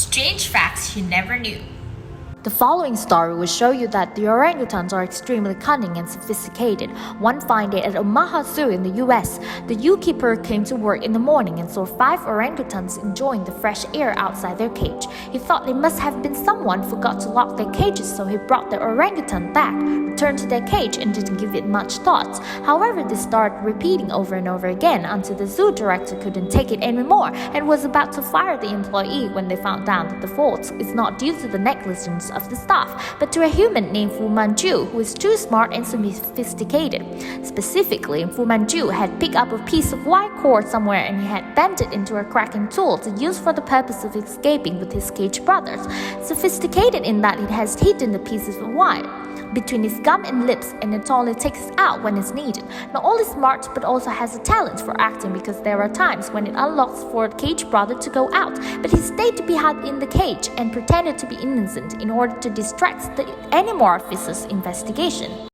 Strange facts you never knew. The following story will show you that the orangutans are extremely cunning and sophisticated. One fine day at Omaha Zoo in the US, the zookeeper came to work in the morning and saw 5 orangutans enjoying the fresh air outside their cage. He thought it must have been someone forgot to lock their cages, so he brought the orangutan back, returned to their cage, and didn't give it much thought. However, this started repeating over and over again until the zoo director couldn't take it anymore and was about to fire the employee when they found out that the fault is not due to the negligence of the staff, but to a human named Fu Manchu, who is too smart and sophisticated. Specifically, Fu Manchu had picked up a piece of wire cord somewhere and he had bent it into a cracking tool to use for the purpose of escaping with his cage brothers. Sophisticated in that it has hidden the pieces of wire between his gum and lips, and it only takes it out when it's needed. Not only smart, but also has a talent for acting, because there are times when it unlocks for a cage brother to go out, but he stayed behind in the cage and pretended to be innocent in order to distract the animal officer's investigation.